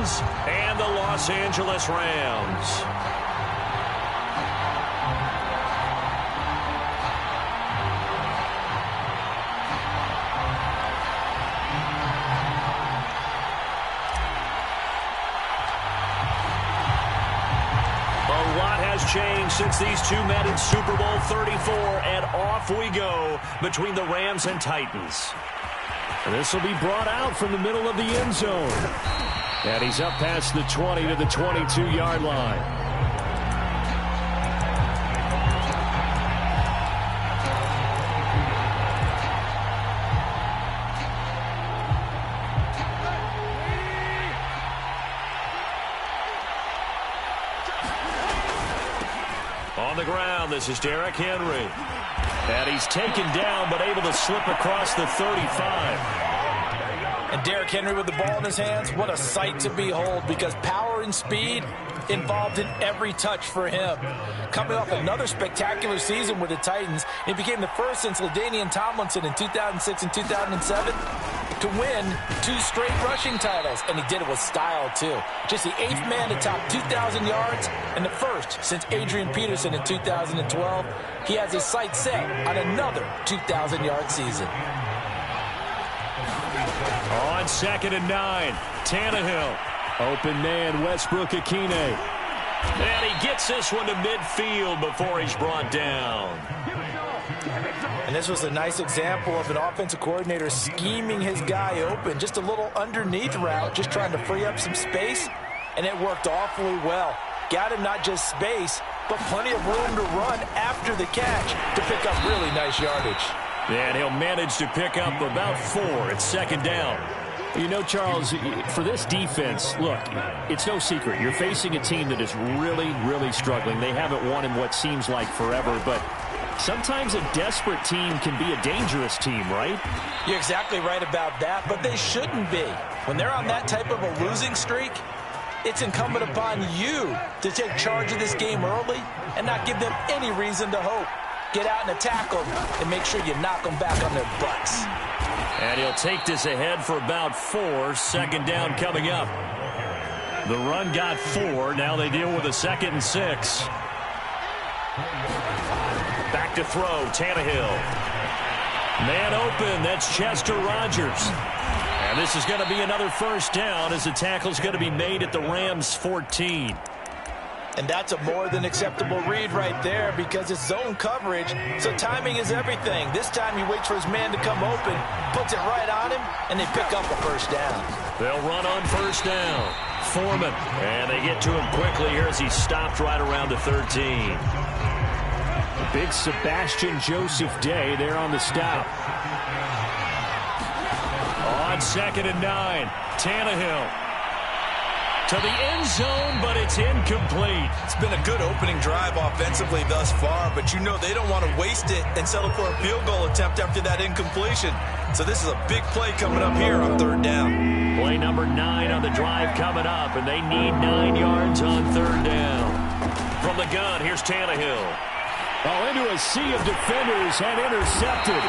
Titans and the Los Angeles Rams. Changed since these two met in Super Bowl 34, and off we go between the Rams and Titans. And this will be brought out from the middle of the end zone. And he's up past the 20 to the 22-yard line. On the ground, this is Derrick Henry. And he's taken down, but able to slip across the 35. And Derrick Henry with the ball in his hands, what a sight to behold, because power and speed involved in every touch for him. Coming off another spectacular season with the Titans, he became the first since LaDainian Tomlinson in 2006 and 2007 to win 2 straight rushing titles, and he did it with style too. Just the 8th man to top 2,000 yards and the first since Adrian Peterson in 2012. He has his sights set on another 2,000-yard season. On 2nd and 9, Tannehill. Open man, Westbrook-Ikhine. And he gets this one to midfield before he's brought down. And this was a nice example of an offensive coordinator scheming his guy open. Just a little underneath route, just trying to free up some space. And it worked awfully well. Got him not just space, but plenty of room to run after the catch to pick up really nice yardage. And he'll manage to pick up about 4 at 2nd down. You know, Charles, for this defense, look, it's no secret. You're facing a team that is really, really struggling. They haven't won in what seems like forever, but sometimes a desperate team can be a dangerous team, right? You're exactly right about that, but they shouldn't be. When they're on that type of a losing streak, it's incumbent upon you to take charge of this game early and not give them any reason to hope. Get out and attack them and make sure you knock them back on their butts. And he'll take this ahead for about 4. 2nd down coming up. The run got 4. Now they deal with a 2nd and 6. Back to throw, Tannehill. Man open, that's Chester Rogers. And this is going to be another 1st down as the tackle's going to be made at the Rams' 14. And that's a more than acceptable read right there because it's zone coverage, so timing is everything. This time he waits for his man to come open, puts it right on him, and they pick up a 1st down. They'll run on 1st down. Foreman. And they get to him quickly here as he's stopped right around the 13. Big Sebastian Joseph Day there on the stop. On 2nd and 9, Tannehill. To the end zone, but it's incomplete. It's been a good opening drive offensively thus far, but you know they don't want to waste it and settle for a field goal attempt after that incompletion. So this is a big play coming up here on 3rd down. Play number 9 on the drive coming up, and they need 9 yards on 3rd down. From the gun, here's Tannehill. Oh, into a sea of defenders and intercepted.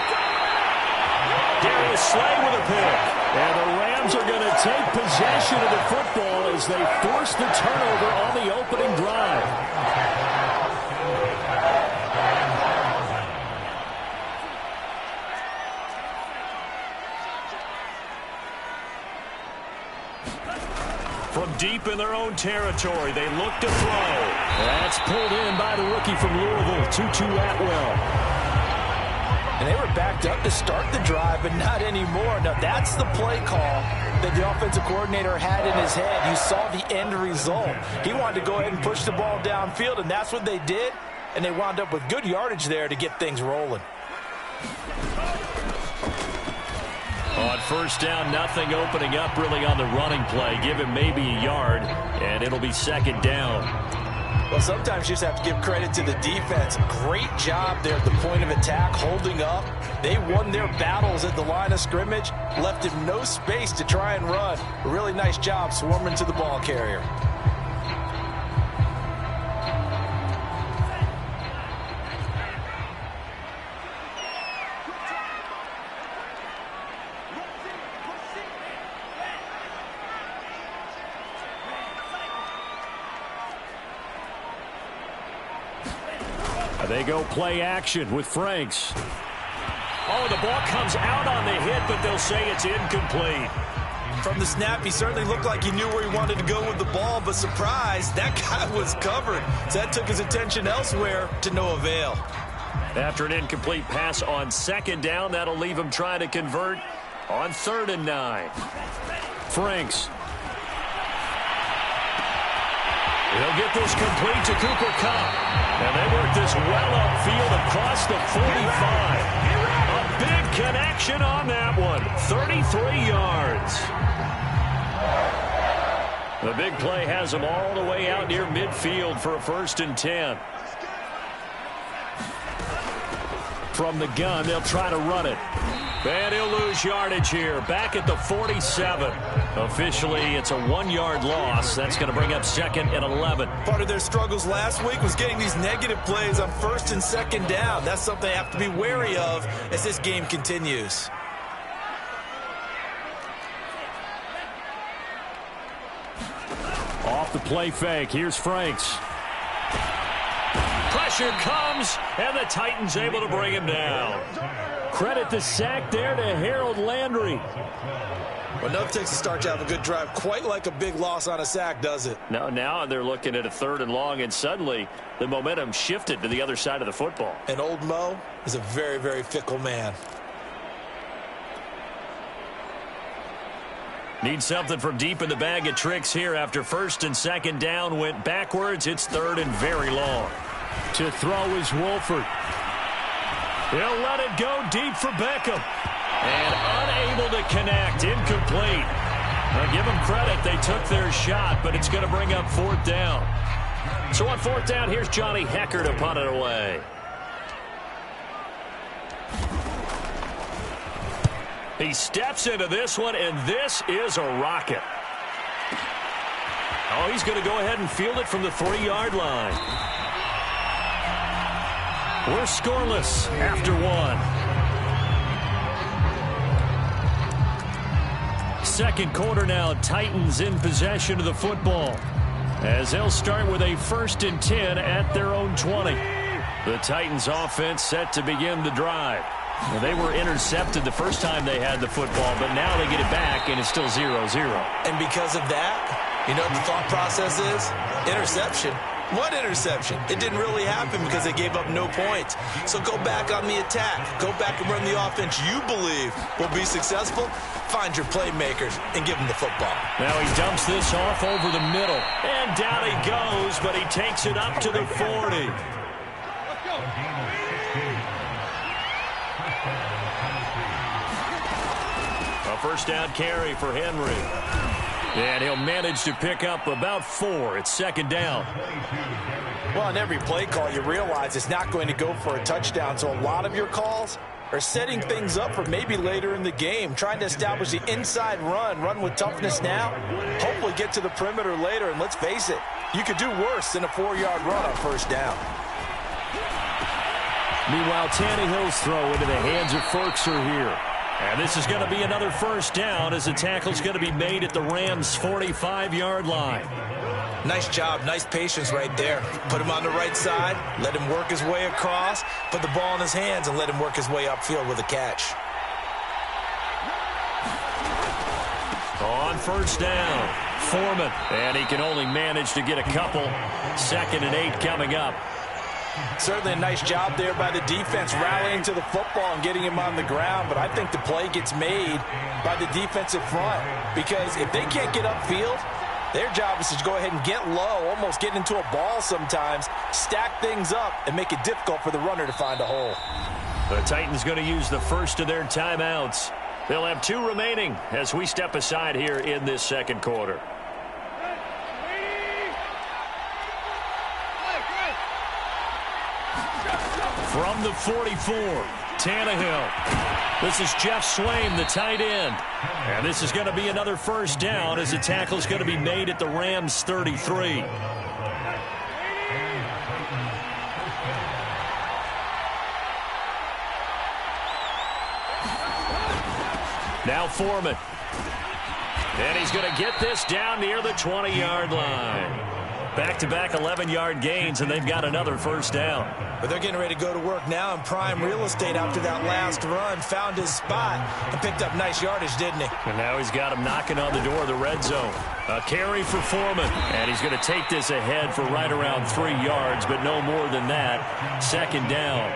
Darius Slay with a pick. And the Rams are going to take possession of the football as they force the turnover on the opening drive. From deep in their own territory, they look to throw. That's pulled in by the rookie from Louisville, Tutu Atwell. And they were backed up to start the drive, but not anymore. Now, that's the play call that the offensive coordinator had in his head. You saw the end result. He wanted to go ahead and push the ball downfield, and that's what they did. And they wound up with good yardage there to get things rolling. On 1st down, nothing opening up really on the running play. Give him maybe a yard, and it'll be 2nd down. Well, sometimes you just have to give credit to the defense. Great job there at the point of attack, holding up. They won their battles at the line of scrimmage, left him no space to try and run. A really nice job swarming to the ball carrier. They go play action with Franks. Oh, the ball comes out on the hit, but they'll say it's incomplete. From the snap, he certainly looked like he knew where he wanted to go with the ball, but surprise, that guy was covered. So that took his attention elsewhere to no avail. After an incomplete pass on second down, that'll leave him trying to convert on 3rd and 9. Franks. He'll get this complete to Cooper Kupp. And they work this well upfield across the 45. A big connection on that one. 33 yards. The big play has them all the way out near midfield for a 1st and 10. From the gun, they'll try to run it. And he'll lose yardage here. Back at the 47. Officially, it's a 1-yard loss. That's going to bring up 2nd and 11. Part of their struggles last week was getting these negative plays on 1st and 2nd down. That's something they have to be wary of as this game continues. Off the play fake. Here's Franks. Pressure comes, and the Titans able to bring him down. Credit the sack there to Harold Landry. Well, enough takes to start to have a good drive. Quite like a big loss on a sack, does it? Now they're looking at a 3rd and long, and suddenly the momentum shifted to the other side of the football. And old Mo is a very, very fickle man. Need something from deep in the bag of tricks here after 1st and 2nd down went backwards. It's 3rd and very long. To throw is Wolford. He'll let it go deep for Beckham. And unable to connect. Incomplete. Now give them credit. They took their shot, but it's going to bring up 4th down. So on 4th down, here's Johnny Hekker to punt it away. He steps into this one, and this is a rocket. Oh, he's going to go ahead and field it from the 3-yard line. We're scoreless after 1. Second quarter now, Titans in possession of the football, as they'll start with a 1st and 10 at their own 20. The Titans offense set to begin the drive. Well, they were intercepted the first time they had the football, but now they get it back, and it's still 0-0. And because of that, you know what the thought process is? Interception. What interception? It didn't really happen because they gave up no points. So go back on the attack. Go back and run the offense you believe will be successful. Find your playmakers and give them the football. Now he dumps this off over the middle. And down he goes, but he takes it up to the 40. A 1st down carry for Henry. And he'll manage to pick up about 4. It's 2nd down. Well, on every play call, you realize it's not going to go for a touchdown. So a lot of your calls are setting things up for maybe later in the game, trying to establish the inside run with toughness now, hopefully get to the perimeter later. And let's face it, you could do worse than a 4-yard run on 1st down. Meanwhile, Tannehill's throw into the hands of Firkser here. And this is going to be another 1st down as the tackle's going to be made at the Rams' 45-yard line. Nice job, nice patience right there. Put him on the right side, let him work his way across, put the ball in his hands, and let him work his way upfield with a catch. On 1st down, Foreman. And he can only manage to get a couple. 2nd and 8 coming up. Certainly a nice job there by the defense rallying to the football and getting him on the ground, but I think the play gets made by the defensive front because if they can't get upfield, their job is to go ahead and get low, almost get into a ball sometimes, stack things up, and make it difficult for the runner to find a hole. The Titans going to use the first of their timeouts. They'll have 2 remaining as we step aside here in this 2nd quarter. From the 44, Tannehill. This is Jeff Swaim, the tight end. And this is going to be another 1st down as the tackle is going to be made at the Rams' 33. Now Foreman. And he's going to get this down near the 20-yard line. Back-to-back 11-yard gains, and they've got another first down. But they're getting ready to go to work now in prime real estate after that last run. Found his spot and picked up nice yardage, didn't he? And now he's got him knocking on the door of the red zone. A carry for Foreman. And he's going to take this ahead for right around 3 yards, but no more than that. Second down.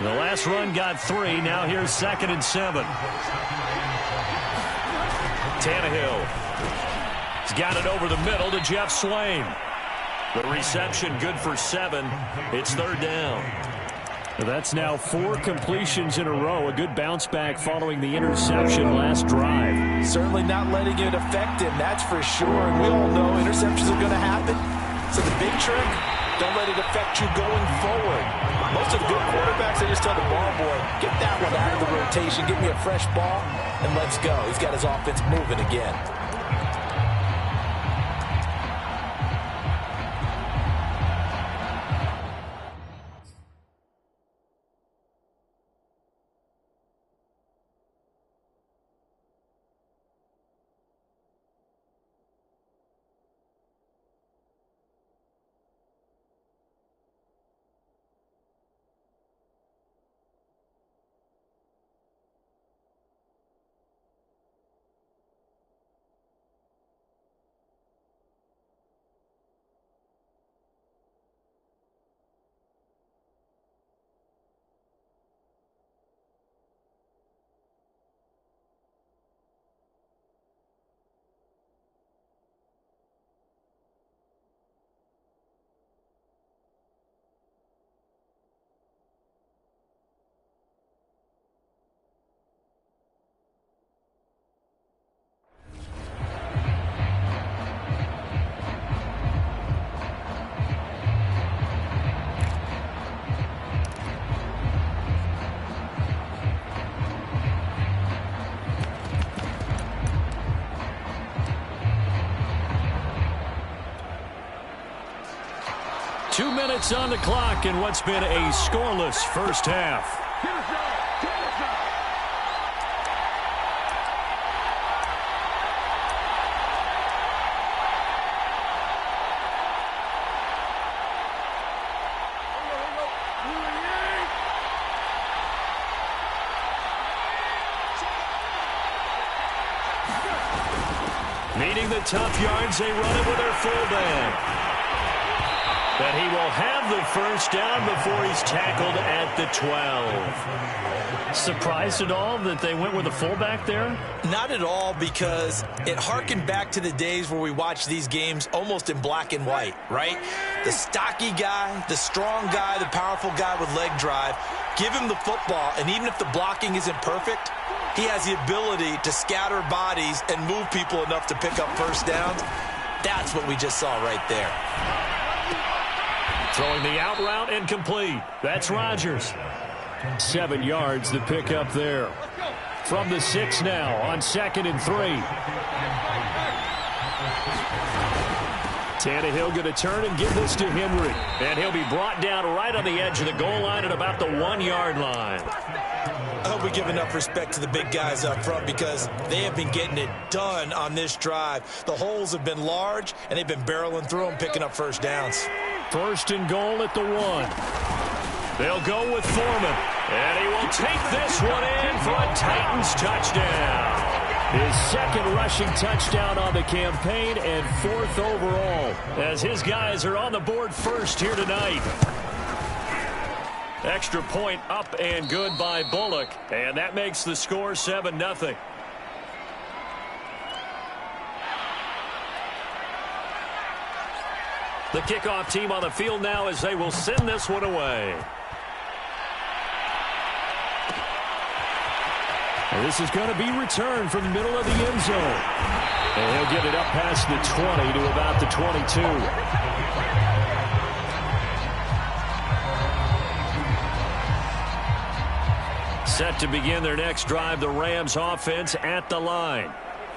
The last run got 3. Now here's 2nd and 7. Tannehill. He's got it over the middle to Jeff Swain. The reception good for 7. It's 3rd down. That's now 4 completions in a row. A good bounce back following the interception last drive. Certainly not letting it affect him, that's for sure. And we all know interceptions are going to happen. So the big trick, don't let it affect you going forward. Most of the good quarterbacks, they just tell the ball boy, get that one out of the rotation, give me a fresh ball, and let's go. He's got his offense moving again. Two minutes on the clock in what's been a scoreless first half. Needing the tough yards, they run it with their fullback. But he will have the first down before he's tackled at the 12. Surprised at all that they went with a fullback there? Not at all, because it harkened back to the days where we watched these games almost in black and white, right? The stocky guy, the strong guy, the powerful guy with leg drive. Give him the football, and even if the blocking isn't perfect, he has the ability to scatter bodies and move people enough to pick up first downs. That's what we just saw right there. Throwing the out route incomplete. That's Rodgers. 7 yards the pick up there. From the 6 now on 2nd and 3. Tannehill going to turn and give this to Henry. And he'll be brought down right on the edge of the goal line at about the 1-yard line. I hope we give enough respect to the big guys up front, because they have been getting it done on this drive. The holes have been large, and they've been barreling through them, picking up first downs. 1st and goal at the 1. They'll go with Foreman. And he will take this one in for a Titans touchdown. His 2nd rushing touchdown on the campaign and 4th overall, as his guys are on the board first here tonight. Extra point up and good by Bullock, and that makes the score 7-0. The kickoff team on the field now as they will send this one away. And this is going to be returned from the middle of the end zone. And he'll get it up past the 20 to about the 22. Set to begin their next drive, the Rams offense at the line.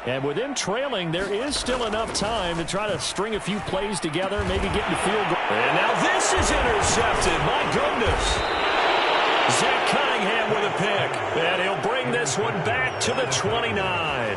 And with them trailing, there is still enough time to try to string a few plays together, maybe get in the field goal. And now this is intercepted. My goodness. Zach Cunningham with a pick. And he'll bring this one back to the 29.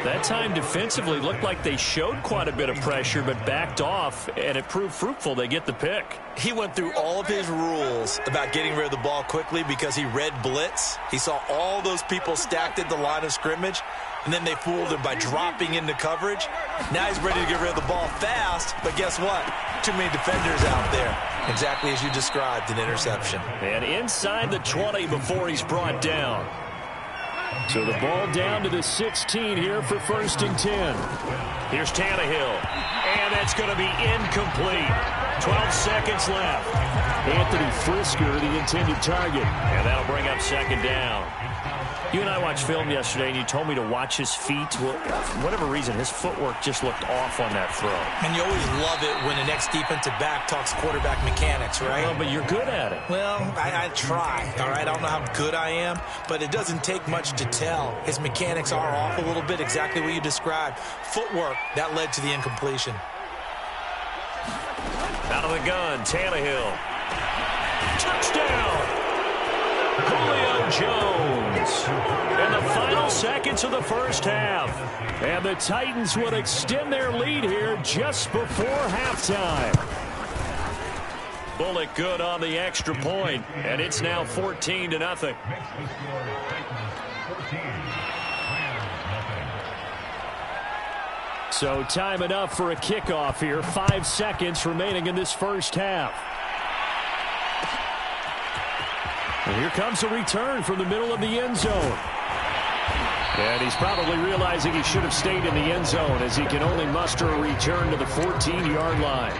That time defensively looked like they showed quite a bit of pressure but backed off, and it proved fruitful. They get the pick. He went through all of his rules about getting rid of the ball quickly because he read blitz. He saw all those people stacked at the line of scrimmage, and then they fooled him by dropping into coverage. Now he's ready to get rid of the ball fast, but guess what? Too many defenders out there. Exactly as you described, an interception. And inside the 20 before he's brought down. So the ball down to the 16 here for 1st and 10. Here's Tannehill. And that's going to be incomplete. 12 seconds left. Anthony Frisker, the intended target. And that'll bring up 2nd down. You and I watched film yesterday, and you told me to watch his feet. Well, for whatever reason, his footwork just looked off on that throw. And you always love it when the next defensive back talks quarterback mechanics, right? Well, but you're good at it. Well, I try, all right? I don't know how good I am, but it doesn't take much to tell. His mechanics are off a little bit, exactly what you described. Footwork, that led to the incompletion. Out of the gun, Tannehill. Touchdown! Julio Jones. In the final seconds of the first half. And the Titans would extend their lead here just before halftime. Bullock good on the extra point, and it's now 14-0. So time enough for a kickoff here. 5 seconds remaining in this first half. And here comes a return from the middle of the end zone. And he's probably realizing he should have stayed in the end zone as he can only muster a return to the 14-yard line.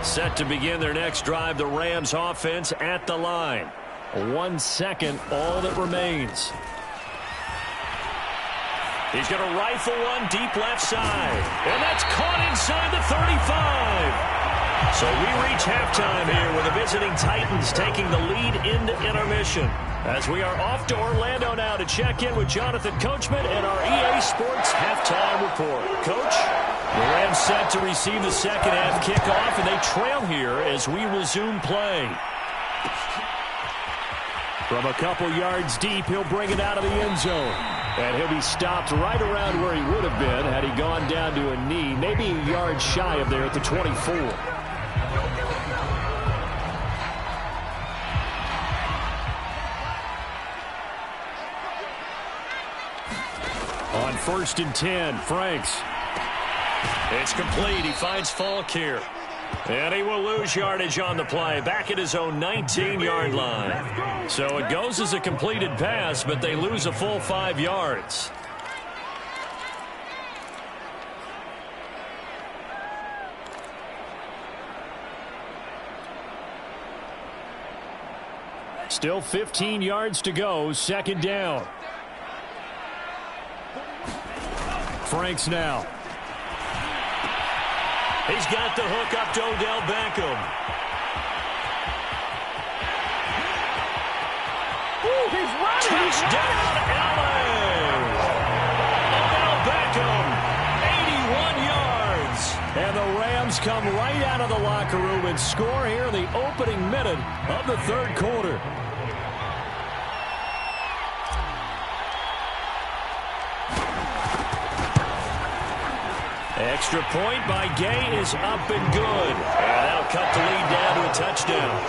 Set to begin their next drive, the Rams offense at the line. 1 second, all that remains. He's going to rifle one deep left side. And that's caught inside the 35. So we reach halftime here with the visiting Titans taking the lead into intermission. As we are off to Orlando now to check in with Jonathan Coachman and our EA Sports halftime report. Coach, the Rams set to receive the second half kickoff, and they trail here as we resume play. From a couple yards deep, he'll bring it out of the end zone. And he'll be stopped right around where he would have been had he gone down to a knee, maybe a yard shy of there at the 24. On 1st and 10, Franks. It's complete. He finds Falk here. And he will lose yardage on the play, back at his own 19-yard line. So it goes as a completed pass, but they lose a full 5 yards. Still 15 yards to go, 2nd down. Franks now. He's got the hook up to Odell Beckham. Ooh, he's running. Touchdown, LA. Odell Beckham, 81 yards. And the Rams come right out of the locker room and score here in the opening minute of the 3rd quarter. Extra point by Gay is up and good. And that'll cut the lead down to a touchdown.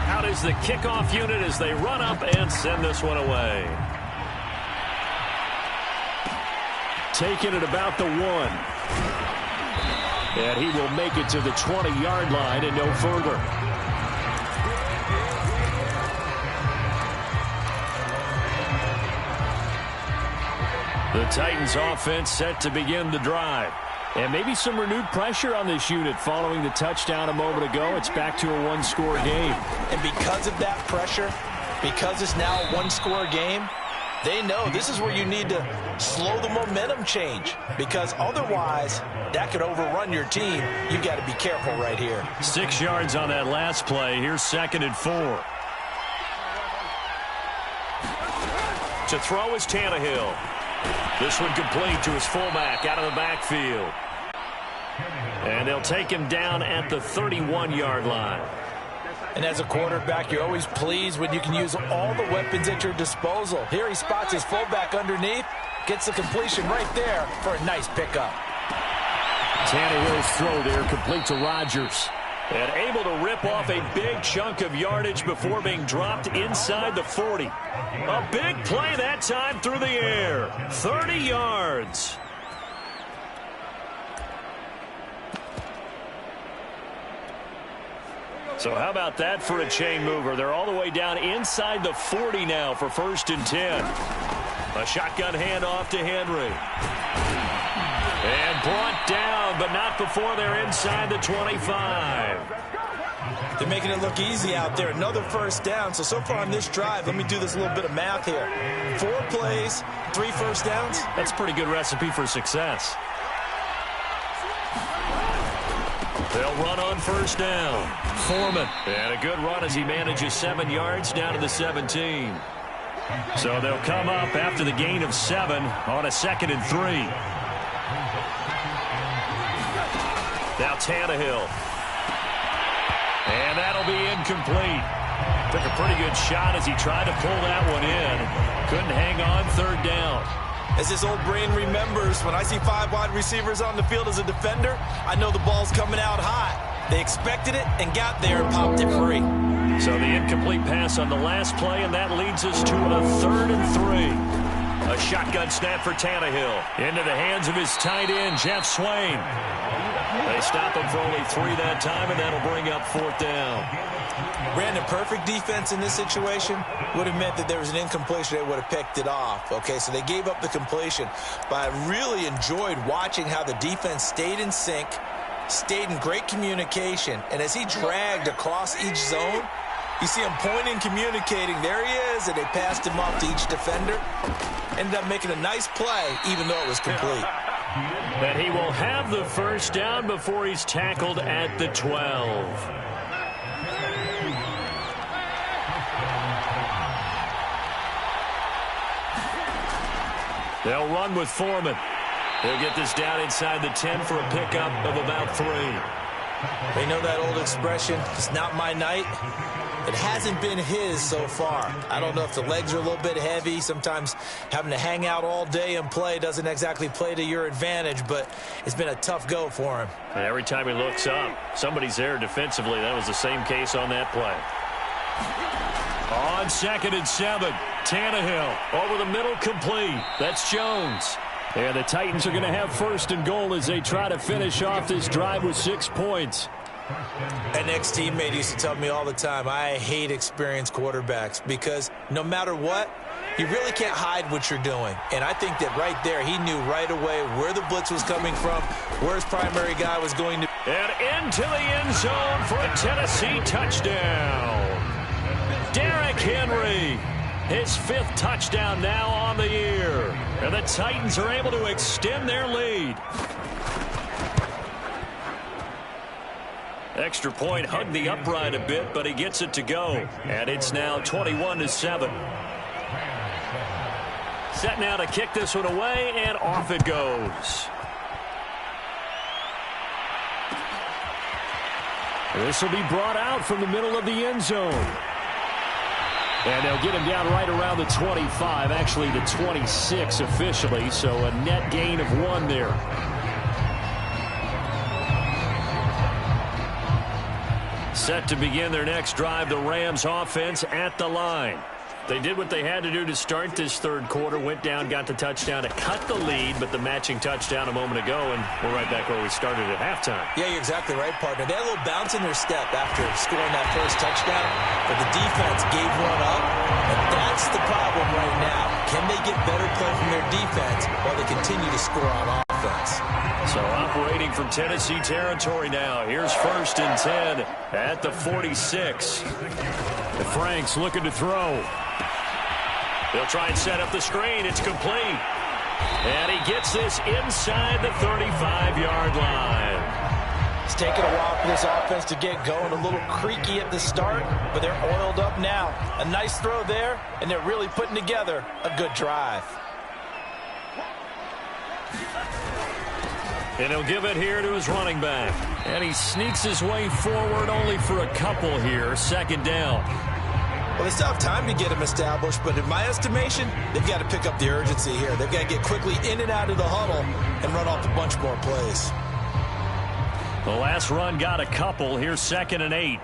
Out is the kickoff unit as they run up and send this one away. Taken at about the 1. And he will make it to the 20-yard line and no further. The Titans offense set to begin the drive. And maybe some renewed pressure on this unit following the touchdown a moment ago. It's back to a one-score game. And because of that pressure, because it's now a one-score game, they know this is where you need to slow the momentum change, because otherwise that could overrun your team. You got to be careful right here. 6 yards on that last play. Here's 2nd and 4. To throw is Tannehill. This one complete to his fullback out of the backfield. And they'll take him down at the 31-yard line. And as a quarterback, you're always pleased when you can use all the weapons at your disposal. Here he spots his fullback underneath, gets the completion right there for a nice pickup. Tannehill's throw there complete to Rodgers. And able to rip off a big chunk of yardage before being dropped inside the 40. A big play that time through the air. 30 yards. So how about that for a chain mover? They're all the way down inside the 40 now for 1st and 10. A shotgun handoff to Henry. And brought down, but not before they're inside the 25. They're making it look easy out there. Another 1st down. So far on this drive, let me do this little bit of math here. 4 plays, 3 1st downs. That's a pretty good recipe for success. They'll run on 1st down. Foreman. And a good run as he manages 7 yards down to the 17. So they'll come up after the gain of 7 on a 2nd and 3. Now Tannehill. And that'll be incomplete. Took a pretty good shot as he tried to pull that one in. Couldn't hang on 3rd down. As this old brain remembers, when I see 5 wide receivers on the field as a defender, I know the ball's coming out hot. They expected it and got there and popped it free. So the incomplete pass on the last play, and that leads us to a 3rd and 3. A shotgun snap for Tannehill. Into the hands of his tight end, Jeff Swain. They stop him for only 3 that time, and that'll bring up 4th down. Brandon, perfect defense in this situation would have meant that there was an incompletion. They would have picked it off. Okay, so they gave up the completion. But I really enjoyed watching how the defense stayed in sync, stayed in great communication, and as he dragged across each zone, you see him pointing, communicating. There he is, and they passed him off to each defender. Ended up making a nice play, even though it was complete. But he will have the 1st down before he's tackled at the 12. They'll run with Foreman. He'll get this down inside the 10 for a pickup of about 3. They know that old expression, it's not my night. It hasn't been his so far. I don't know if the legs are a little bit heavy. Sometimes having to hang out all day and play doesn't exactly play to your advantage, but it's been a tough go for him. And every time he looks up, somebody's there defensively. That was the same case on that play. On 2nd and 7, Tannehill over the middle, complete. That's Jones. And the Titans are going to have 1st and goal as they try to finish off this drive with 6 points. An ex-teammate used to tell me all the time, I hate experienced quarterbacks because no matter what, you really can't hide what you're doing. And I think that right there, he knew right away where the blitz was coming from, where his primary guy was going to. And into the end zone for a Tennessee touchdown. Derrick Henry, his 5th touchdown now on the year. And the Titans are able to extend their lead. Extra point, hugged the upright a bit, but he gets it to go. And it's now 21-7. Set now to kick this one away, and off it goes. This will be brought out from the middle of the end zone. And they'll get him down right around the 25, actually the 26 officially, so a net gain of 1 there. Set to begin their next drive, the Rams offense at the line. They did what they had to do to start this 3rd quarter, went down, got the touchdown to cut the lead, but the matching touchdown a moment ago, and we're right back where we started at halftime. Yeah, you're exactly right, partner. They had a little bounce in their step after scoring that 1st touchdown, but the defense gave one up, and that's the problem right now. Can they get better play from their defense while they continue to score on offense? So operating from Tennessee territory now. Here's 1st and 10 at the 46. The Franks looking to throw. They'll try and set up the screen. It's complete. And he gets this inside the 35-yard line. It's taken a while for this offense to get going. A little creaky at the start, but they're oiled up now. A nice throw there, and they're really putting together a good drive. And he'll give it here to his running back. And he sneaks his way forward only for a couple here. Second down. Well, they still have time to get him established, but in my estimation, they've got to pick up the urgency here. They've got to get quickly in and out of the huddle and run off a bunch more plays. The last run got a couple. Here's 2nd and 8.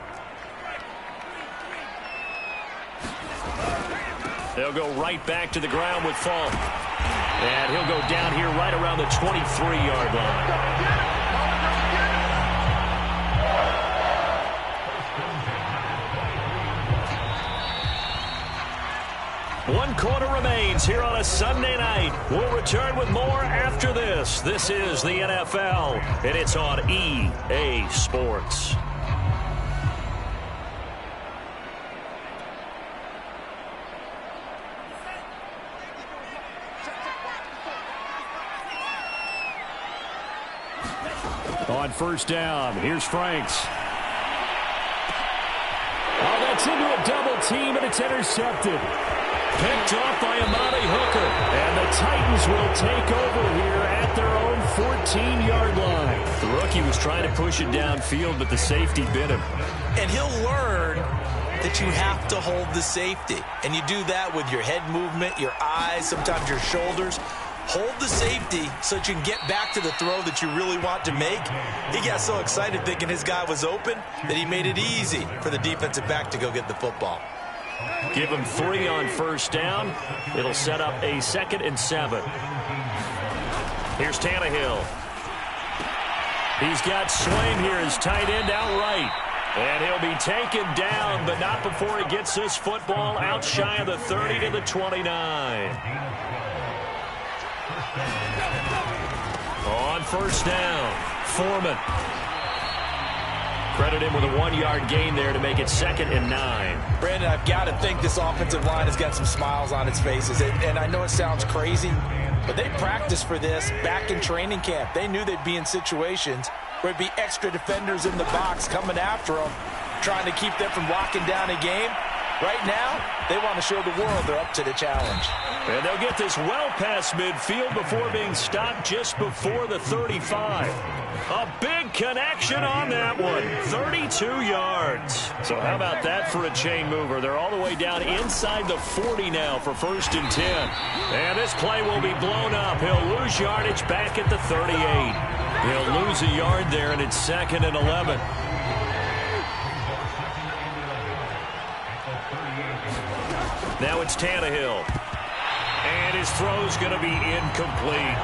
They'll go right back to the ground with Falk. And he'll go down here right around the 23-yard line. One quarter remains here on a Sunday night. We'll return with more after this. This is the NFL, and it's on EA Sports. On first down, here's Franks. Oh, that's into a double team, and it's intercepted. Picked off by Amani Hooker. And the Titans will take over here at their own 14-yard line. The rookie was trying to push it downfield, but the safety bit him. And he'll learn that you have to hold the safety. And you do that with your head movement, your eyes, sometimes your shoulders. Hold the safety so that you can get back to the throw that you really want to make. He got so excited thinking his guy was open that he made it easy for the defensive back to go get the football. Give him 3 on first down. It'll set up a 2nd and 7. Here's Tannehill. He's got Swain here as tight end outright. And he'll be taken down, but not before he gets this football out shy of the 30 to the 29. On first down, Foreman. Credit him with a 1-yard gain there to make it 2nd and 9. Brandon, I've got to think this offensive line has got some smiles on its faces. And I know it sounds crazy, but they practiced for this back in training camp. They knew they'd be in situations where it'd be extra defenders in the box coming after them, trying to keep them from locking down a game. Right now, they want to show the world they're up to the challenge. And they'll get this well past midfield before being stopped just before the 35. A big connection on that one. 32 yards. So how about that for a chain mover? They're all the way down inside the 40 now for 1st and 10. And this play will be blown up. He'll lose yardage back at the 38. He'll lose a yard there, and it's 2nd and 11. Now it's Tannehill. And his throw's going to be incomplete.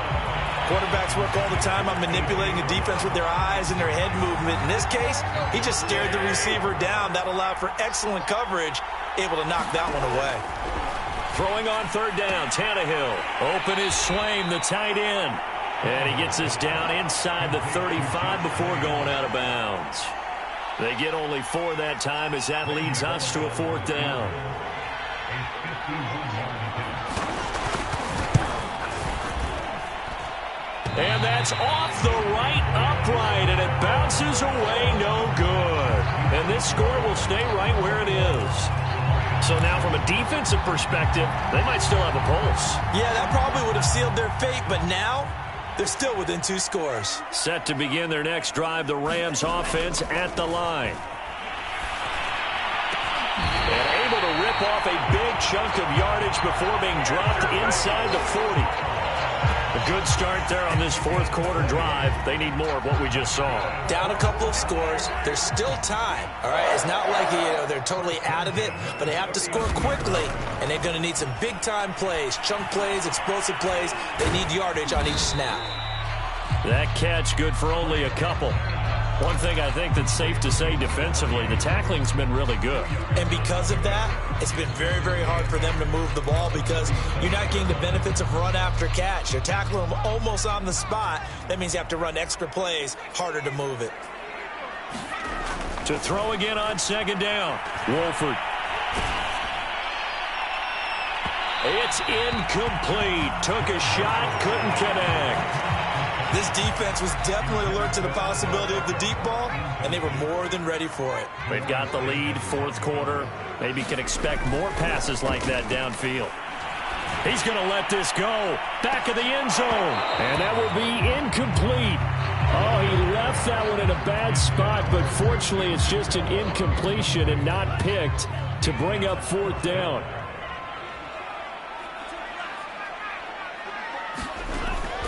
Quarterbacks work all the time on manipulating the defense with their eyes and their head movement. In this case, he just stared the receiver down. That allowed for excellent coverage, able to knock that one away. Throwing on 3rd down, Tannehill. Open is Swain, the tight end. And he gets this down inside the 35 before going out of bounds. They get only 4 that time as that leads us to a 4th down. And that's off the right upright, and it bounces away no good. And this score will stay right where it is. So now from a defensive perspective, they might still have a pulse. Yeah, that probably would have sealed their fate, but now they're still within 2 scores. Set to begin their next drive, the Rams offense at the line. And able to rip off a big chunk of yardage before being dropped inside the 40. A good start there on this 4th quarter drive. They need more of what we just saw. Down a couple of scores. There's still time. All right, it's not like they're totally out of it, but they have to score quickly, and they're going to need some big-time plays, chunk plays, explosive plays. They need yardage on each snap. That catch good for only a couple. One thing I think that's safe to say defensively, the tackling's been really good. And because of that, it's been very, very hard for them to move the ball because you're not getting the benefits of run after catch. You're tackling them almost on the spot. That means you have to run extra plays, harder to move it. To throw again on 2nd down, Wolford. It's incomplete. Took a shot, couldn't connect. This defense was definitely alert to the possibility of the deep ball, and they were more than ready for it. They've got the lead, fourth quarter. Maybe can expect more passes like that downfield. He's going to let this go. Back of the end zone. And that will be incomplete. Oh, he left that one in a bad spot, but fortunately it's just an incompletion and not picked to bring up fourth down.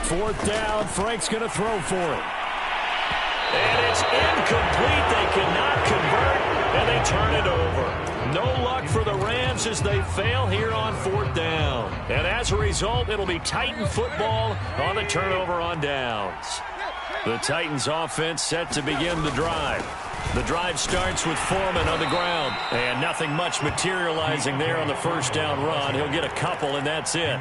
Fourth down, Frank's going to throw for it. And it's incomplete. They cannot convert, and they turn it over. No luck for the Rams as they fail here on fourth down. And as a result, it'll be Titan football on the turnover on downs. The Titans offense set to begin the drive. The drive starts with Foreman on the ground. And nothing much materializing there on the first down run. He'll get a couple, and that's it.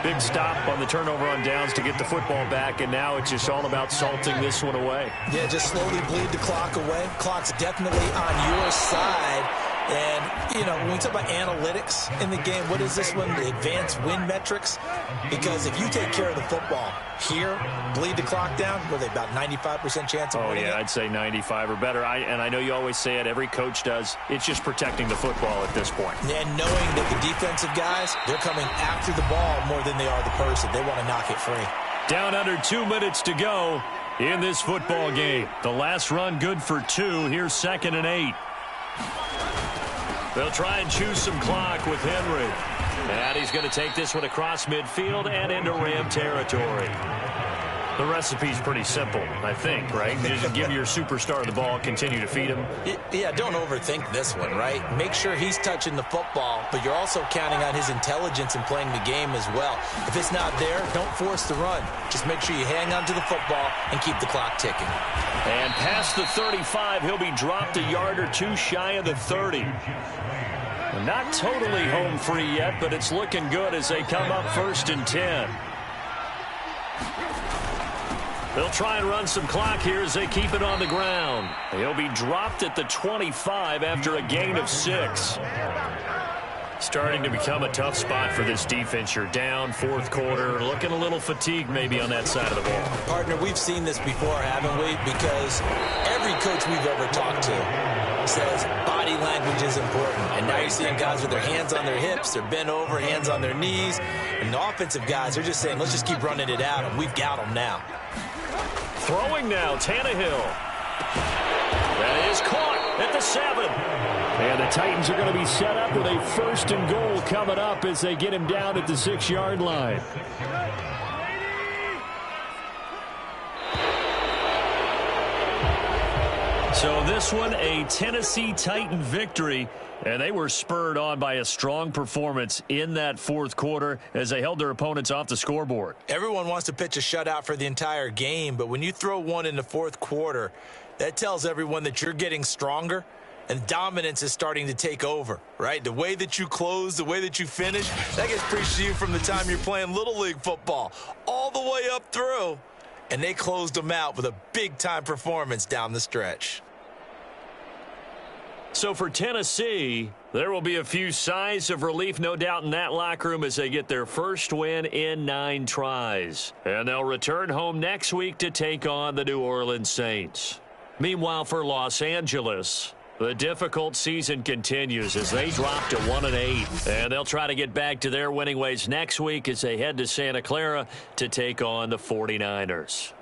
Big stop on the turnover on downs to get the football back, and now it's just all about salting this one away. Yeah, just slowly bleed the clock away. Clock's definitely on your side. And, you know, when we talk about analytics in the game, what is this one? The advanced win metrics? Because if you take care of the football here, bleed the clock down, what are they, about 95% chance of winning it? I'd say 95 or better. And I know you always say it, every coach does. It's just protecting the football at this point. And knowing that the defensive guys, they're coming after the ball more than they are the person. They want to knock it free. Down under 2 minutes to go in this football game. The last run good for 2. Here's 2nd and 8. They'll try and choose some clock with Henry. And he's going to take this one across midfield and into Ram territory. The recipe's pretty simple, I think, right? You just give your superstar the ball, continue to feed him. Yeah, don't overthink this one, right? Make sure he's touching the football, but you're also counting on his intelligence in playing the game as well. If it's not there, don't force the run. Just make sure you hang on to the football and keep the clock ticking. And past the 35, he'll be dropped a yard or two shy of the 30. Not totally home free yet, but it's looking good as they come up 1st and 10. They'll try and run some clock here as they keep it on the ground. He'll be dropped at the 25 after a gain of 6. Starting to become a tough spot for this defense. You're down, fourth quarter, looking a little fatigued maybe on that side of the ball. Partner, we've seen this before, haven't we? Because every coach we've ever talked to says body language is important. And now you're seeing guys with their hands on their hips, they're bent over, hands on their knees. And the offensive guys, they're just saying, let's just keep running it out, and we've got them now. Throwing now, Tannehill. That is caught at the 7. And the Titans are going to be set up with a 1st and goal coming up as they get him down at the 6-yard line. So this one, a Tennessee Titan victory. And they were spurred on by a strong performance in that fourth quarter as they held their opponents off the scoreboard. Everyone wants to pitch a shutout for the entire game, but when you throw one in the fourth quarter, that tells everyone that you're getting stronger and dominance is starting to take over, right? The way that you close, the way that you finish, that gets preached to you from the time you're playing Little League football all the way up through. And they closed them out with a big-time performance down the stretch. So for Tennessee, there will be a few sighs of relief, no doubt, in that locker room as they get their first win in 9 tries. And they'll return home next week to take on the New Orleans Saints. Meanwhile, for Los Angeles, the difficult season continues as they drop to 1-8. And they'll try to get back to their winning ways next week as they head to Santa Clara to take on the 49ers.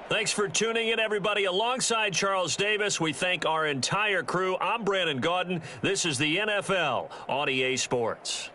Thanks for tuning in, everybody. Alongside Charles Davis, we thank our entire crew. I'm Brandon Gaudin. This is the NFL on EA Sports.